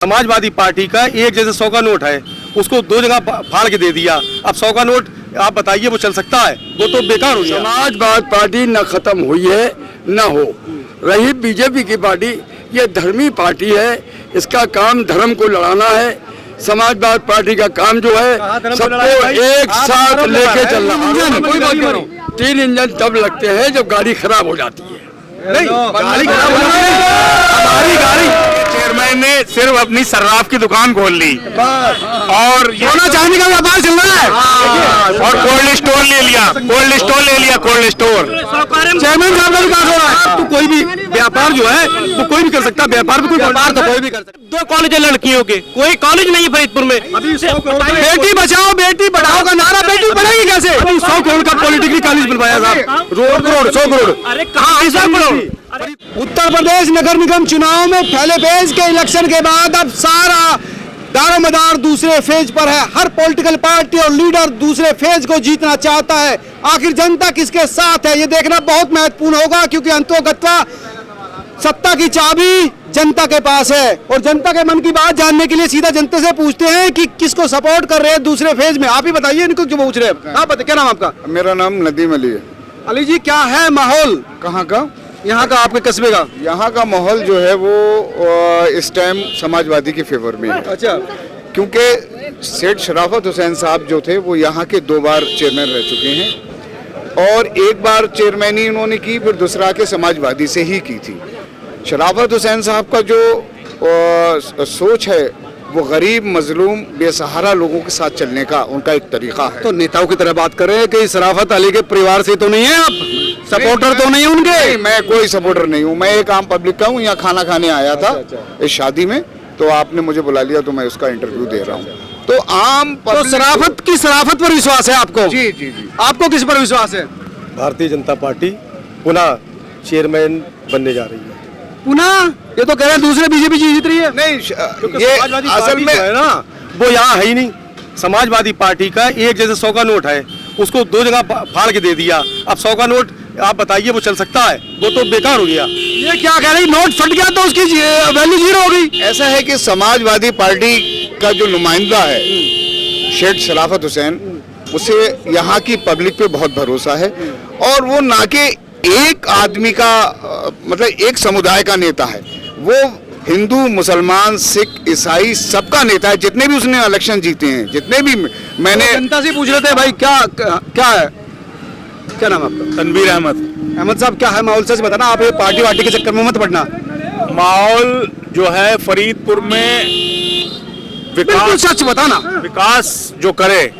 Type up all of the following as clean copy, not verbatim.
Samajwadi party का एक जैसे 100 का नोट है, उसको दो जगह फाड़ के दे दिया। अब 100 का नोट आप बताइए वो चल सकता है? वो तो बेकार हो गया। समाजवादी पार्टी न खत्म हुई है न हो रही। बीजेपी की पार्टी ये धर्मी पार्टी है, इसका काम धर्म को लड़ाना है। समाजवादी पार्टी का काम जो है सबको एक साथ लेके चलना। 3 इंजन तब लगते हैं जब गाड़ी खराब हो जाती है। नहीं, गाड़ी खराब हो जाती है। हमारी गाड़ी चेयरमैन ने सिर्फ अपनी सर्राफ की दुकान खोल ली और सोना चांदी का व्यापार चल रहा है और कोल्ड स्टोर ले लिया। कोल्ड स्टोर चेयरमैन साहब का विकास हो रहा है। तो कोई भी व्यापार जो है वो कोई भी कर सकता है। व्यापार भी कोई भी कर सकता है। 2 कॉलेज है लड़कियों के, कोई कॉलेज नहीं है फरीदपुर में। अभी 100 करोड़ बेटी बचाओ बेटी पढ़ाओ का नारा बेटी पढ़ेगी कैसे? अभी 100 करोड़ का पॉलिटेक्निक कॉलेज बनवाया साहब, रोड 100 करोड़। अरे कहाँ 100 करोड़? उत्तर प्रदेश नगर निगम चुनाव में पहले फेज के इलेक्शन के बाद अब सारा दारोमदार दूसरे फेज पर है। हर पॉलिटिकल पार्टी और लीडर दूसरे फेज को जीतना चाहता है। आखिर जनता किसके साथ है ये देखना बहुत महत्वपूर्ण होगा, क्योंकि अंतोगत्वा सत्ता की चाबी जनता के पास है। और जनता के मन की बात जानने के लिए सीधा जनता से पूछते हैं कि किसको सपोर्ट कर रहे हैं दूसरे फेज में। आप ही बताइए इनको जो पूछ रहे हैं। आप बताइए, क्या नाम आपका? मेरा नाम नदीम अली है। अली जी, क्या है माहौल कहाँ का? यहाँ का, आपके कस्बे का? यहाँ का माहौल जो है वो इस टाइम समाजवादी के फेवर में है। अच्छा, क्योंकि सेठ शराफत हुसैन साहब जो थे वो यहाँ के 2 बार चेयरमैन रह चुके हैं और एक बार चेयरमैनी उन्होंने की, फिर दूसरा के समाजवादी से ही की थी। शराफत हुसैन साहब का जो सोच है वो गरीब, मजलूम, बेसहारा लोगों के साथ चलने का उनका एक तरीका है। तो नेताओं की तरह बात कर रहे हैं कि शराफत अली के परिवार से तो नहीं है आप? सपोर्टर तो नहीं है उनके? नहीं, मैं कोई सपोर्टर नहीं हूँ। मैं एक आम पब्लिक का हूँ। यहाँ खाना खाने आया था इस शादी में, तो आपने मुझे बुला लिया तो मैं उसका इंटरव्यू दे रहा हूँ। तो आम तो शराफत पर विश्वास है आपको? जी जी जी। आपको किस पर विश्वास है? भारतीय जनता पार्टी पुनः चेयरमैन बनने जा रही है। पुनः? ये तो कह रहे हैं दूसरे बीजेपी जीत रही है। नहीं, ये असल में है ना, वो यहाँ है ही नहीं। समाजवादी पार्टी का एक जैसे 100 का नोट है, उसको 2 जगह फाड़ के दे दिया। अब 100 का नोट आप बताइए वो चल सकता है? वो तो बेकार हो गया। ये क्या कह रही, नोट फट गया तो उसकी वैल्यू 0 हो गई। ऐसा है कि समाजवादी पार्टी का जो नुमाइंदा है शेख शराफत हुसैन, उसे यहाँ की पब्लिक पे बहुत भरोसा है और वो ना के एक आदमी का मतलब एक समुदाय का नेता है। वो हिंदू, मुसलमान, सिख, ईसाई सबका नेता है। जितने भी उसने इलेक्शन जीते हैं, जितने भी मैंने जनता से पूछ रहे थे भाई क्या है, क्या नाम आपका? तनवीर अहमद साहब, क्या है माहौल? सच बताना, आप ये पार्टी वार्टी के चक्कर में मत पड़ना। माहौल जो है फरीदपुर में विकास, सच बताना। विकास जो करे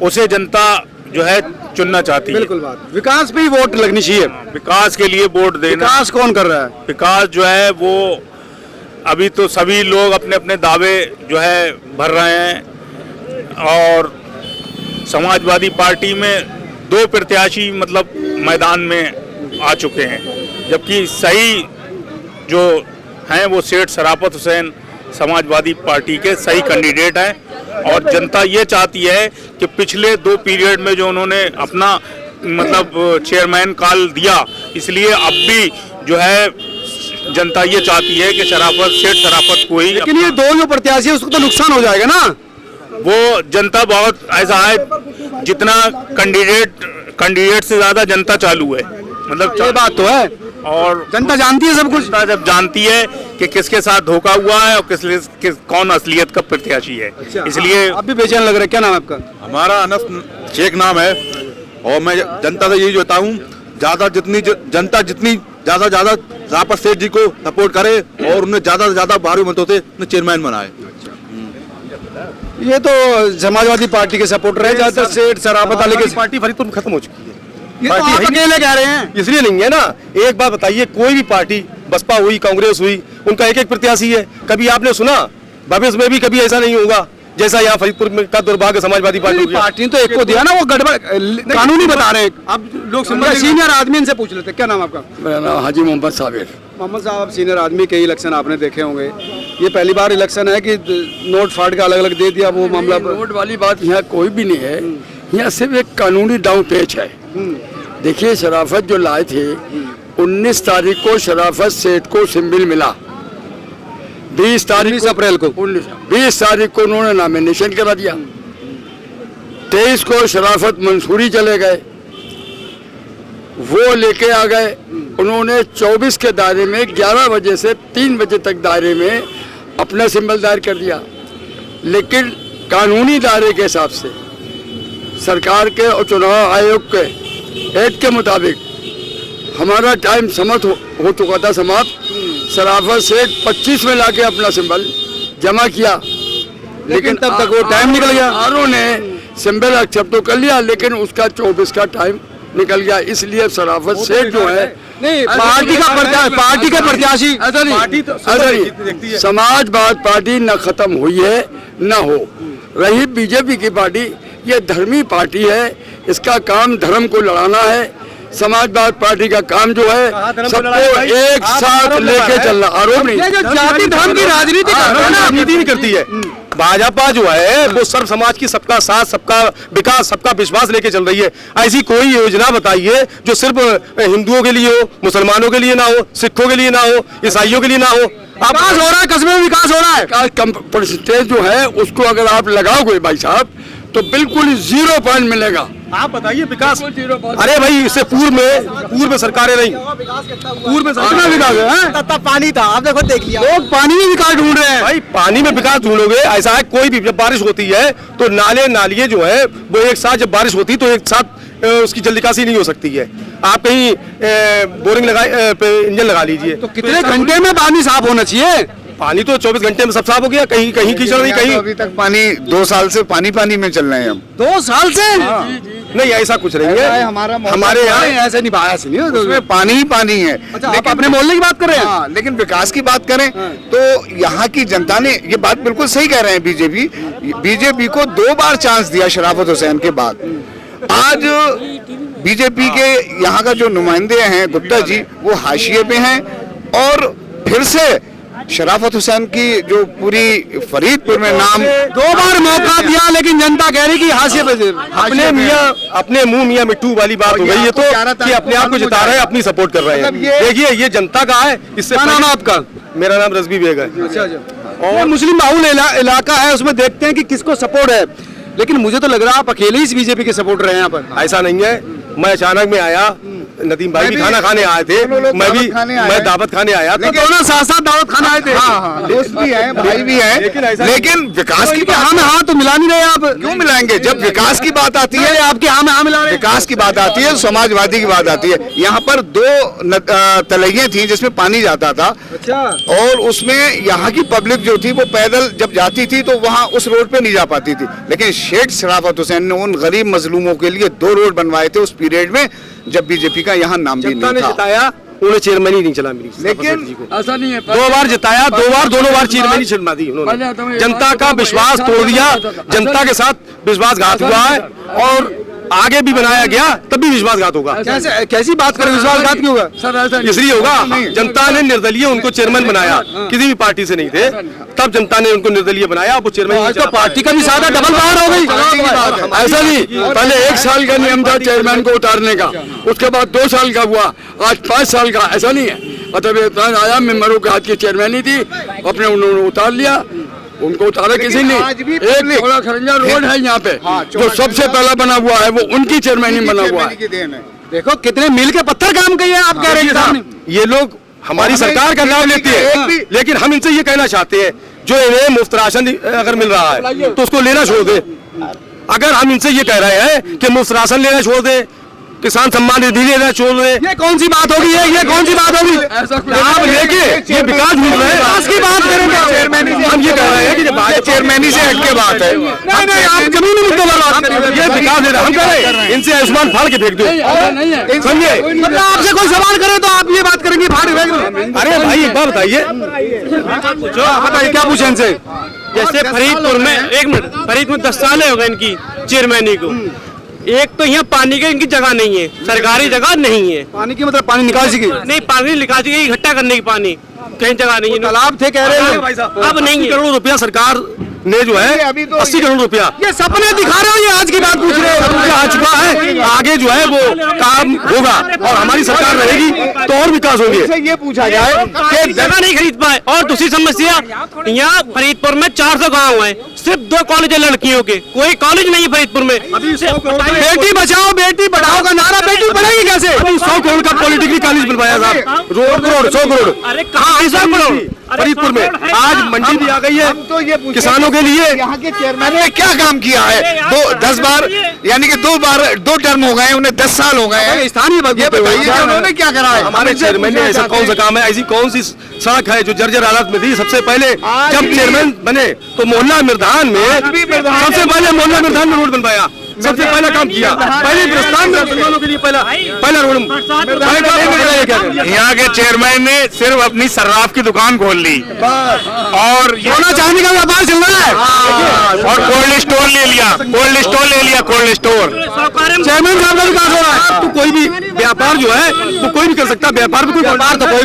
उसे जनता जो है चुनना चाहती है। बिल्कुल बात, विकास पे ही वोट लगनी चाहिए। विकास के लिए वोट देना। विकास कौन कर रहा है? विकास जो है वो अभी तो सभी लोग अपने अपने दावे जो है भर रहे हैं और समाजवादी पार्टी में 2 प्रत्याशी मतलब मैदान में आ चुके हैं, जबकि सही जो हैं वो सेठ शराफत हुसैन समाजवादी पार्टी के सही कैंडिडेट हैं। और जनता ये चाहती है कि पिछले 2 पीरियड में जो उन्होंने अपना मतलब चेयरमैन काल दिया, इसलिए अब भी जो है जनता ये चाहती है कि सेठ शराफत को ही। लेकिन ये 2 जो प्रत्याशी है उसको तो नुकसान हो जाएगा ना। वो जनता बहुत ऐसा है, जितना कैंडिडेट से ज्यादा जनता चालू है, मतलब ये बात तो है। और जनता जानती है सब कुछ। जनता जब जानती है कि किसके साथ धोखा हुआ है और कौन असलियत का प्रत्याशी है। अच्छा, इसलिए आप भी बेचैन लग रहे हैं। क्या नाम है आपका? हमारा अनस शेख नाम है और मैं जनता से यही चाहता हूँ, जनता जितनी ज्यादा शराफत सेठ जी को सपोर्ट करे और उन्हें ज्यादा से ज्यादा भारी मतों से चेयरमैन बनाए। ये तो समाजवादी पार्टी के सपोर्टर है ज्यादातर। सेठ शराफत अली की पार्टी फरीदपुर में खत्म हो चुकी है। ये तो आप अकेले कह रहे हैं। इसलिए नहीं है ना। एक बात बताइए, कोई भी पार्टी, बसपा हुई, कांग्रेस हुई, उनका एक प्रत्याशी है। कभी आपने सुना भविष्य में भी कभी ऐसा नहीं होगा जैसा यहाँ फरीदपुर में का दुर्भाग्य समाजवादी पार्टी तो एक को दिया ना, वो गड़बड़ कानूनी बता रहे हैं। अब लोग सीनियर आदमी इनसे पूछ लेते। क्या नाम आपका? मेरा नाम हाजी मोहम्मद साबिर। मोहम्मद साहब, सीनियर आदमी, कई इलेक्शन आपने देखे होंगे। ये पहली बार इलेक्शन है कि नोट फाड़ के अलग अलग दे दिया? वो मामला, नोट वाली बात यहाँ कोई भी नहीं है। यहाँ सिर्फ एक कानूनी दांव पेच है। देखिए, शराफत जो लाए थे 19 तारीख को शराफत सेठ को सिंबल मिला, 20 तारीख 19 अप्रैल को 20 तारीख को उन्होंने नॉमिनेशन करा दिया। 23 को शराफत मंसूरी चले गए, वो लेके आ गए। उन्होंने 24 के दायरे में 11 बजे से 3 बजे तक दायरे में अपना सिंबल दायर कर दिया, लेकिन कानूनी दायरे के हिसाब से सरकार के और चुनाव आयोग के एक्ट के मुताबिक हमारा टाइम हो चुका था समाप्त। शराफत सेठ 25 में लाके अपना सिंबल जमा किया, लेकिन तब तक वो टाइम निकल गया। आरों ने सिंबल एक्सेप्ट तो कर लिया, लेकिन उसका 24 का टाइम निकल गया। इसलिए शराफत सेठ जो है नहीं, पार्टी का प्रत्याशी ऐसा नहीं, समाजवाद पार्टी न खत्म हुई है न हो रही। बीजेपी की पार्टी ये धर्मी पार्टी है, इसका काम धर्म को लड़ाना है। समाजवाद पार्टी का काम जो है सबको एक साथ लेके चलना। आरोप नहीं, जाति धर्म की राजनीति राजनीति नहीं करती है। भाजपा जो है वो सर्व समाज की सबका साथ, सबका विकास, सबका विश्वास लेके चल रही है। ऐसी कोई योजना बताइए जो सिर्फ हिंदुओं के लिए हो, मुसलमानों के लिए ना हो, सिखों के लिए ना हो, ईसाइयों के लिए ना हो। विकास हो रहा है, कस्बे में विकास हो रहा है। परसेंटेज जो है उसको अगर आप लगाओगे भाई साहब तो बिल्कुल 0 पॉइंट मिलेगा। आप बताइए विकास। अरे भाई इससे पूर्व सरकारें नहीं, पूर्व में सरकार विकास है। तब पानी था, आप देखो देख लिया, लोग पानी में विकास ढूंढ रहे हैं। भाई पानी में विकास ढूंढोगे, ऐसा है कोई भी जब बारिश होती है तो नालिए जो है वो एक साथ, जब बारिश होती है तो एक साथ उसकी जल निकासी नहीं हो सकती है। आप कहीं बोरिंग इंजन लगा लीजिए तो कितने घंटे में पानी साफ होना चाहिए? पानी तो 24 घंटे में सब साफ हो गया। कहीं कीचड़ नहीं, कहीं अभी तक पानी 2 साल से पानी में चल रहे हैं हम। 2 साल से नहीं, ऐसा कुछ नहीं है। हमारे यहाँ ऐसे नहीं, ऐसे नहीं उसमें पानी ही पानी है। अच्छा, आप अपने मोहल्ले की बात कर रहे हैं? हाँ, लेकिन विकास की बात करें तो यहाँ की जनता ने ये बात बिल्कुल सही कह रहे हैं। बीजेपी को 2 बार चांस दिया शराफत हुसैन के बाद। आज बीजेपी के यहाँ का जो नुमाइंदे हैं गुप्ता जी, वो हाशिए पे हैं और फिर से शराफत हुसैन की जो पूरी फरीदपुर में नाम 2 बार मौका दिया, लेकिन जनता कह रही कि हाशिए पे अपने मुंह मियां मिट्टू वाली बात हो गई है तो कि अपने आप को जिता रहे हैं, अपनी सपोर्ट कर रहे हैं। देखिए ये जनता का है। इससे क्या नाम आपका? मेरा नाम रजबी बेग है। और मुस्लिम बाहुल इलाका है, उसमें देखते हैं कि किसको सपोर्ट है, लेकिन मुझे तो लग रहा है आप अकेले ही इस बीजेपी के सपोर्टर हैं यहाँ पर। ऐसा नहीं है, मैं अचानक में आया, नदीम भाई भी खाना खाने आए थे, मैं दावत खाने आया, तो दोनों साथ साथ दावत खाने आए थे। हाँ, दोस्त भी हैं, भाई भी हैं, लेकिन विकास की हाँ में हाँ तो मिला नहीं रहे आप। क्यों मिलाएंगे? जब विकास की बात आती है, आपके हाँ में हाँ मिला रहे, विकास की बात आती है, समाजवादी की बात आती है। यहाँ पर 2 तलैया थी जिसमें पानी जाता था। अच्छा। और उसमें यहाँ की पब्लिक जो थी वो पैदल जब जाती थी तो वहाँ उस रोड पे नहीं जा पाती थी, लेकिन शेख शराफत हुसैन ने उन गरीब मजलूमों के लिए 2 रोड बनवाए थे उस पीरियड में जब बीजेपी का यहाँ नाम भी नहीं था। जिताया, उन्हें चेयरमैन ही नहीं चला मिली, लेकिन ऐसा नहीं है। 2 बार जिताया, दोनों बार चेयरमैन ही चला दी उन्होंने। जनता का विश्वास तोड़ दिया, जनता के साथ विश्वासघात हुआ है और आगे भी बनाया गया तब भी विश्वासघात होगा। कैसी बात करें, विश्वासघात क्यों होगा? इसलिए होगा, जनता ने निर्दलीय उनको चेयरमैन बनाया, किसी भी पार्टी से नहीं थे, तब जनता ने उनको निर्दलीय बनाया। वो चेयरमैन तो पार्टी का भी सादा डबल पावर हो गई। ऐसा नहीं, पहले 1 साल का नियम था चेयरमैन को उतारने का, उसके बाद 2 साल का हुआ, आज 5 साल का। ऐसा नहीं है, मतलब आया मेंबरों के हाथ की चेयरमैनी थी, अपने उन्होंने उतार लिया, उनको उतारा किसी ने। एक थोड़ा खरंजा रोड है यहाँ पे जो सबसे पहला बना हुआ है, वो उनकी चेयरमैनी बना हुआ है। देखो कितने मील के पत्थर काम किए हैं आप कह रहे हैं। ये लोग हमारी सरकार का नाम लेते हैं, लेकिन हम इनसे ये कहना चाहते हैं जो इन्हें मुफ्त राशन अगर मिल रहा है तो उसको लेना छोड़ दे। अगर हम इनसे ये कह रहे हैं कि मुफ्त राशन लेना छोड़ दे, किसान सम्मान निधि लेना छोड़ दे, ये कौन सी बात होगी? ये कौन सी बात होगी? आप लेके ये विकास ढूंढ रहे हैं, विकास की बात करेंगे। हम ये कह रहे हैं कि चेयरमैनी से हट के बात है। नहीं, आप जमीनी मुद्दे पर बात करें। ये विकास दे रहे हैं, हम कह रहे हैं इनसे आयुष्मान फाड़ के फेंक दो। समझे? मतलब आपसे कोई सवाल करे तो आप ये बात करेंगे फाड़ फेंक दो। अरे भाई एक बात बताइए, बताइए क्या पूछे इनसे? जैसे फरीदपुर में 1 मिनट, फरीदपुर 10 साल हो गए इनकी चेयरमैनी को। एक तो यहाँ पानी की इनकी जगह नहीं है, सरकारी जगह नहीं है। पानी की मतलब पानी निकासी की नहीं, पानी निकासी की, इकट्ठा करने की पानी कहीं जगह नहीं है। तालाब थे कह रहे हैं भाई साहब, अब नहीं है। करोड़ों रुपया सरकार ने जो है अभी तो 80 करोड़ रुपया ये सपने दिखा रहे हो, ये आज की बात पूछ रहे हो? आ चुका है, आगे जो है वो काम होगा और हमारी सरकार रहेगी तो और विकास होंगे। इससे ये पूछा जाए कि जगह नहीं खरीद पाए। और दूसरी समस्या, यहाँ फरीदपुर में 400 गांव है, सिर्फ 2 कॉलेज है लड़कियों के, कोई कॉलेज नहीं है फरीदपुर में। बेटी बचाओ बेटी पढ़ाओ का नारा बेटी पढ़ेगी कैसे? 100 करोड़ का पॉलिटेक्निक कॉलेज बनवाया साहब, रोड 100 करोड़ अरे कहाँ 100 करोड़ फरीदपुर में। आज मंडी भी आ गई है तो ये पूछे किसानों के लिए। यहाँ के चेयरमैन ने क्या काम किया है? 10 बार यानी कि 2 टर्म हो गए, उन्हें 10 साल हो गए हैं। स्थानीय ये बताइए कि उन्होंने क्या करा है? हमारे चेयरमैन ने ऐसा कौन सा काम है, ऐसी कौन सी सड़क है जो जर्जर हालत में थी? सबसे पहले जब चेयरमैन बने तो मोहल्ला मिर्धान में सबसे पहले मोहल्ला मिर्धान में रोड बनवाया, सबसे पहला काम किया। पहले प्रस्थान में मुसलमानों के लिए पहला रोड। यहाँ के चेयरमैन ने सिर्फ अपनी शराब की दुकान खोल ली और सोना चांदी का व्यापार चल रहा है और कोल्ड स्टोर ले लिया, कोल्ड स्टोर। चेयरमैन साहब का विकास हो रहा है। तो कोई भी व्यापार जो है वो कोई भी कर सकता है, व्यापार भी कोई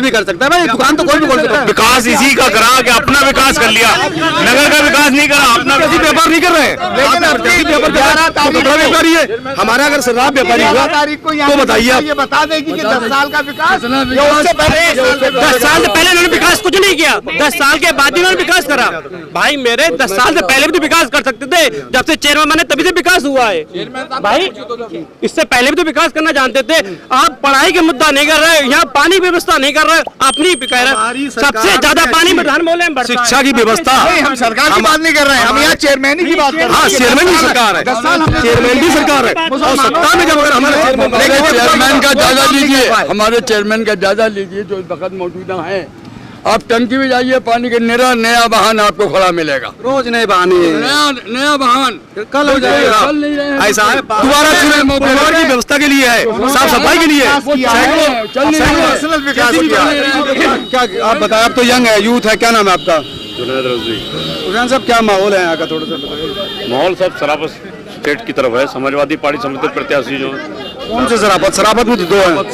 भी कर सकता है भाई, दुकान तो कोई भी खोल सकता है। विकास इसी का करा कि अपना विकास कर लिया, नगर का विकास नहीं करा, अपना व्यापार नहीं कर रहे हैं, व्यापारी है हमारा। अगर शराब व्यापारी हुआ तो बताइए आप। ये बता देगी कि 10 साल का विकास या उससे पहले 10 साल से पहले इन्होंने विकास कुछ नहीं किया, 10 साल के बाद इन्होंने विकास करा। भाई मेरे 10 साल से पहले भी तो विकास कर सकते थे, जब से चेयरमैन बने तभी से विकास हुआ है भाई, इससे पहले भी तो विकास करना जानते थे। आप पढ़ाई के मुद्दा नहीं कर रहे, यहाँ पानी की व्यवस्था नहीं कर रहे, अपनी कह रहे सबसे ज्यादा पानी प्रधान बोले शिक्षा की व्यवस्था। हम सरकार की बात नहीं कर रहे हैं, हम यहाँ चेयरमैन की बात कर रहे हैं। हाँ, चेयरमैन की सरकार है, चेयरमैन की सरकार है और सत्ता में जब अगर हमारे चेयरमैन का जायजा लीजिए, हमारे चेयरमैन का जायजा लीजिए जो इस वक्त मौजूदा है। आप टंकी में जाइए, पानी के नया वाहन आपको खड़ा मिलेगा, रोज नए बहाने, नया वाहन कल हो जाएगा। कल नहीं रहे, ऐसा है दोबारा की व्यवस्था के लिए है, साफ सफाई के लिए है। क्या आप बताएं, आप तो यंग है, यूथ है, क्या नाम है आपका? जुनैद रज़वी। उस्मान साहब क्या माहौल है यहाँ का, थोड़ा सा बताइए। माहौल सब शराबत स्टेट की तरफ है, समाजवादी पार्टी समर्थित प्रत्याशी जो कौन से शराबत में तो 2 है।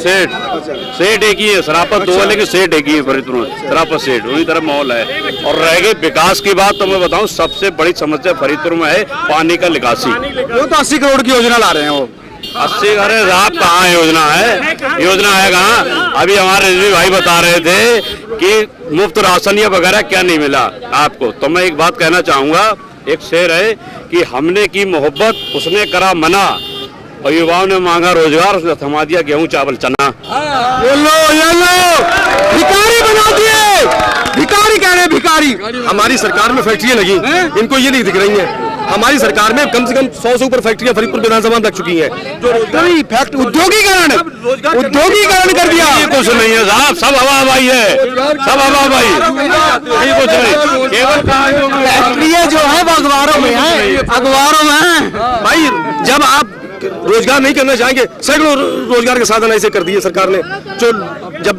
सेठ एक ही है, शराबत 2 है लेकिन सेठ एक ही है फरीदपुर में, शराबत सेठ उन्हीं तरफ माहौल है। और रह गई विकास की बात तो मैं बताऊं, सबसे बड़ी समस्या फरीदपुर में है पानी का निकासी। वो तो 80 करोड़ की योजना ला रहे हैं वो। 80 अरे साहब कहाँ योजना है, योजना है कहाँ? अभी हमारे रिजवी भाई बता रहे थे कि मुफ्त राशन या वगैरह क्या नहीं मिला आपको। तो मैं एक बात कहना चाहूँगा, एक शेर है कि हमने की मोहब्बत उसने करा मना और युवाओं ने मांगा रोजगार, उसने थमा दिया गेहूं चावल चना। ये लो भिखारी बना दिए, भिखारी कह रहे हैं, भिखारी। हमारी सरकार में फैक्ट्रियां लगी, इनको ये नहीं दिख रही हैं। हमारी सरकार में कम से कम 100 से ऊपर फैक्ट्रियां फरीदपुर विधानसभा में लग चुकी हैं। जो उद्योगीकरण कर दिया। ये कुछ नहीं है साहब, सब हवा हवाई है, सब हवा हवाई, ये कुछ नहीं। केवल फैक्ट्रियां जो है वो अखबारों में है, अखबारों में भाई। जब आप रोजगार नहीं करना चाहेंगे, सैकड़ों रोजगार के साधन ऐसे कर दिए सरकार ने, जो जब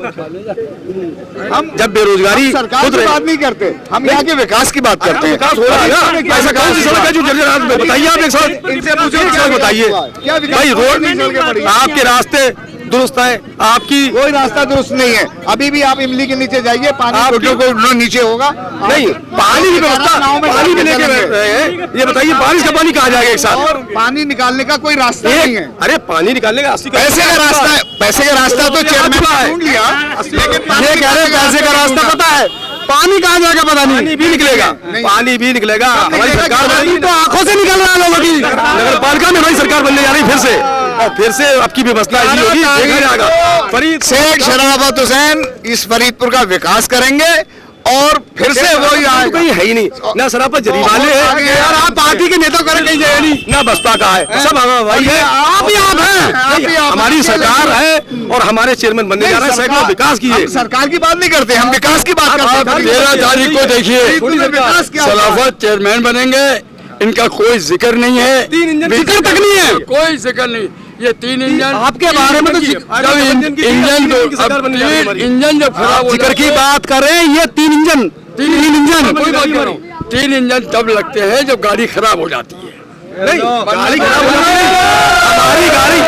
बेरोजगारी सरकार की बात नहीं करते, हम यहाँ के विकास की बात करते हैं। विकास हो रहा है ना, ऐसा कौन सी सड़क है जो जर्जर हालत में? बताइए आप, एक सड़क बताइए भाई। रोड आपके रास्ते दुरुस्त है, आपकी कोई रास्ता दुरुस्त नहीं है। अभी भी आप इमली के नीचे जाइए, पानी को नीचे होगा नहीं, पानी की व्यवस्था, पानी भी लेके रहे हैं। ये बताइए बारिश का पानी कहाँ जाएगा एक साथ? और पानी निकालने का कोई रास्ता नहीं है। अरे पानी निकालने का 80 पैसे का रास्ता है, पैसे का रास्ता तो चेयरमैन ने ढूंढ लिया, लेकिन ये कह रहे हैं पैसे का रास्ता पता है, पानी कहाँ जाएगा पता नहीं। पानी भी निकलेगा, पानी भी निकलेगा। हमारी सरकार तो आंखों से निकल रहा है लोगों की। नगर पालिका में हमारी सरकार बनने जा रही फिर से, और फिर से आपकी व्यवस्था ऐसी होगी, देखा जाएगा। फरीद शेख शराफत हुसैन इस फरीदपुर का विकास करेंगे और फिर से वही आए। कहीं है ही नहीं, ना शराफत जरी वाले हैं यार, आप पार्टी के नेता करें कहीं जाए नहीं, ना बसपा का है, सब भाई है, आप ही आप हैं। हमारी सरकार है और हमारे चेयरमैन बनने जा रहे हैं, सैकड़ों विकास की है। सरकार की बात नहीं करते, हम विकास की बात करते हैं। 13 तारीख को देखिए शराफत चेयरमैन बनेंगे, इनका कोई जिक्र नहीं है, जिक्र तक नहीं है, कोई जिक्र नहीं। ये 3 इंजन आपके बारे में तो इंजन जब खराब जिक्र की बात कर रहे हैं, ये 3 इंजन कोई बात करो, 3 इंजन तब लगते हैं जब गाड़ी खराब हो जाती है। नहीं, गाड़ी खराब हो जाती है, हमारी गाड़ी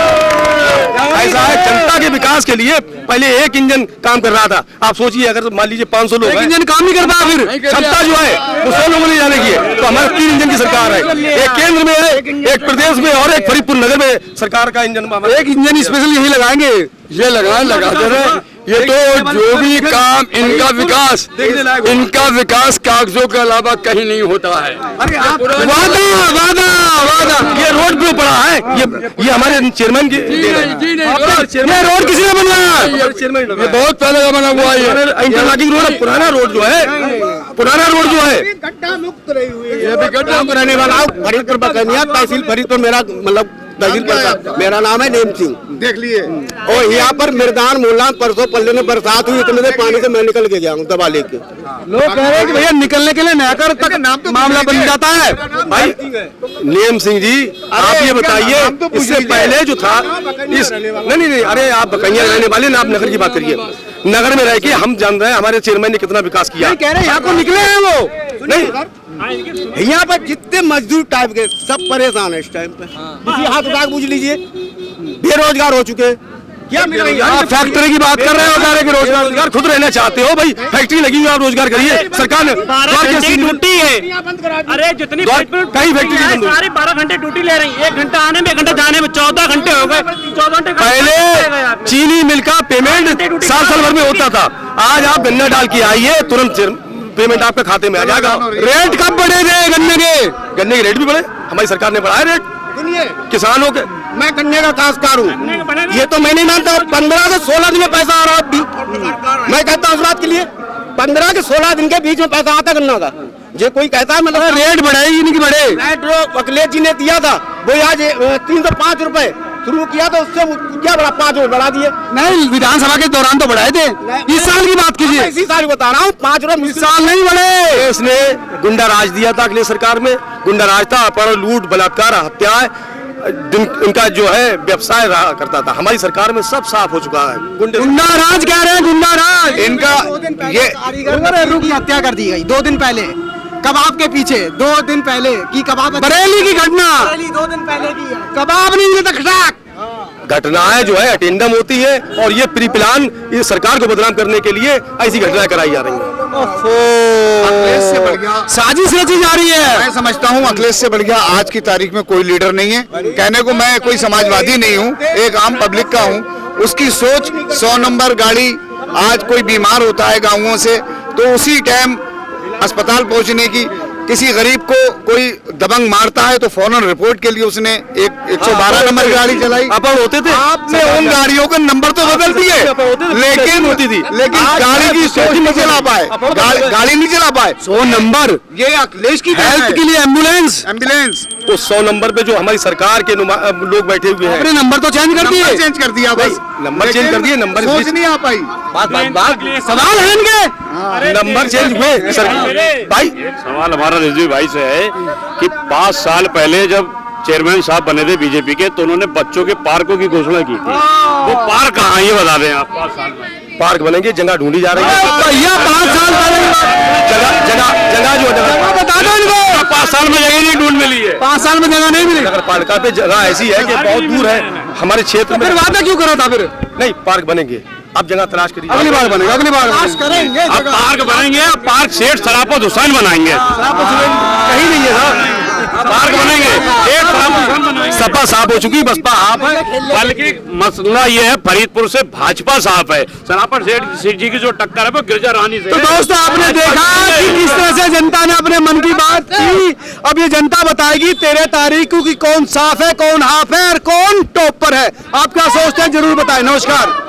ऐसा है, जनता के विकास के लिए पहले एक इंजन काम कर रहा था। आप सोचिए अगर मान लीजिए 500 लोग हैं, इंजन काम नहीं करता, फिर क्षमता जो है वो 100 लोगों ने जाने की है। तो हमारे 3 इंजन की सरकार है, एक केंद्र में है, एक प्रदेश में और एक फरीदपुर नगर में सरकार का इंजन। एक इंजन स्पेशल यही लगाएंगे, ये लगाते रहे। ये तो जो भी काम इनका विकास कागजों के अलावा कहीं नहीं होता है। वादा वादा वादा। ये रोड क्यों पड़ा है? ये हमारे चेयरमैन की ये रोड किसी ने बनवाया? ये बहुत पहले का बना हुआ है। इंटरलॉकिंग रोड, पुराना रोड जो है, गड्ढा मुक्त रही हुई है। ये भी गड्ढा में रहने वाला फरीदपुर बकनिया तहसील फरीदपुर, मेरा मतलब तहसील पड़ता। मेरा नाम है नेम सिंह। देख लिए और यहाँ पर मृदान मोला परसों पल्ले में बरसात हुई, इतने से पानी से मैं निकल के गया हूँ दबा लेके। लोग कह रहे हैं कि भैया निकलने के लिए नहकर तक मामला बन जाता है। भाई नेम सिंह जी, आप ये बताइए, इससे पहले जो था इस नहीं, अरे आप बकैया रहने वाले ना, आप नगर की बात करिए। नगर में रह के हम जान रहे हैं हमारे चेयरमैन ने कितना विकास किया। कह रहे हैं यहाँ को निकले हैं वो नहीं, यहाँ पर जितने मजदूर टाइप के सब परेशान है इस टाइम पे। किसी हाथ उठा के पूछ लीजिए, बेरोजगार हो चुके। क्या मिल रही है? आप फैक्ट्री की बात कर रहे हो, कि रोजगार खुद रहना चाहते हो भाई, फैक्ट्री लगी हुई, आप रोजगार करिए। सरकार ने 12 घंटे ड्यूटी है। अरे जितनी कई फैक्ट्री सारी 12 घंटे ड्यूटी ले रही, 1 घंटा आने में 1 घंटा जाने में 14 घंटे हो गए। 14 घंटे पहले चीनी मिल का पेमेंट साल भर में होता था, आज आप गन्ना डाल के आइए तुरंत पेमेंट आपके खाते में आ जाएगा। रेट कब बढ़े थे गन्ने के रेट भी बढ़े, हमारी सरकार ने बढ़ाया रेट किसानों के। मैं गन्ने का काश्तकार हूँ, ये तो मैं नहीं मानता। 15 से 16 दिन में पैसा आ रहा है। मैं कहता हूँ इस बात के लिए 15 से 16 दिन के बीच में पैसा आता गन्ना का। जो कोई कहता है मतलब रेट बढ़ेगी नहीं, बढ़े रेट जो अखिलेश जी ने दिया था वो आज 305 रुपए शुरू किया, तो उससे क्या बड़ा 5 रुपए बढ़ा दिए। नहीं, विधानसभा के दौरान तो बढ़ाए थे। इस साल की बात कीजिए, इसी साल बता रहा हूँ 5 रुपए इस साल नहीं बढ़े। इसने गुंडा राज दिया था अखिलेश सरकार में, गुंडा राज था, अपहरण, लूट, बलात्कार, हत्याएं, इनका जो है व्यवसाय रहा करता था। हमारी सरकार में सब साफ हो चुका है। गुंडा राज कह रहे हैं, गुंडा राज। इनका ये कारीगर की हत्या कर दी गई 2 दिन पहले, कबाब के पीछे 2 दिन पहले की कबाब, बरेली की घटना 2 दिन पहले की है। कबाब नहीं मिलता, घटनाएं जो है अटेंडम होती है, और ये प्री प्लान ये सरकार को बदनाम करने के लिए ऐसी घटनाएं कराई जा रही हैं। अखिलेश से बढ़ गया साजिश रची जा रही है। मैं समझता हूँ अखिलेश से बढ़ गया आज की तारीख में कोई लीडर नहीं है। कहने को मैं कोई समाजवादी नहीं हूँ, एक आम पब्लिक का हूँ। उसकी सोच 100 नंबर गाड़ी, आज कोई बीमार होता है गाँवों से तो उसी टाइम अस्पताल पहुंचने की, किसी गरीब को कोई दबंग मारता है तो फौरन रिपोर्ट के लिए उसने 112 नंबर गाड़ी चलाई। अपन होते थे, आपने उन गाड़ियों के नंबर तो बदल दिए, लेकिन गाड़ी की सोच नहीं चला पाए, गाड़ी नहीं चला पाए। 100 नंबर ये अखिलेश की हेल्थ के लिए एम्बुलेंस तो 100 नंबर पे जो हमारी सरकार के लोग बैठे हुए हैं, अपने नंबर तो चेंज कर दिए, चेंज कर दिया, बस नंबर चेंज कर दिए, नंबर सोच नहीं आ पाई। बात सवाल है इनके, नंबर चेंज हुए भाई। सवाल हमारा रिजवी भाई से है कि 5 साल पहले जब चेयरमैन साहब बने थे बीजेपी के, तो उन्होंने बच्चों के पार्कों की घोषणा की थी। वो पार्क कहाँ है ये बता दें आप। 5 साल में पार्क बनेंगे, जगह ढूंढी जा रही है भैया। 5 साल पहले जगह जो बता दो इनको, 5 साल में जगह नहीं ढूंढ मिली है। 5 साल में जगह नहीं मिली। नगर पालिका पे जगह ऐसी है कि बहुत दूर है हमारे क्षेत्र में। फिर वादा क्यों करो था? फिर नहीं, पार्क बनेंगे, अब जगह तलाश करिए, अगली बार बनेगा, अगली बार करेंगे। अब पार्क बनाएंगे, अब पार्क सेठ सराफत हुसैन बनाएंगे। कहीं नहीं है साहब, पार्क बनेंगे, सपा साफ हो चुकी, बसपा आप है। बल्कि मसला ये है फरीदपुर से भाजपा साफ है, सराफत सेठ जी की जो टक्कर है वो गिरजा रानी से। तो दोस्तों आपने देखा कि किस तरह से जनता ने अपने मन की बात की। अब ये जनता बताएगी 13 तारीख को कि कौन साफ है, कौन हाफ है और कौन टॉप पर है। आप क्या सोचते हैं जरूर बताएं। नमस्कार।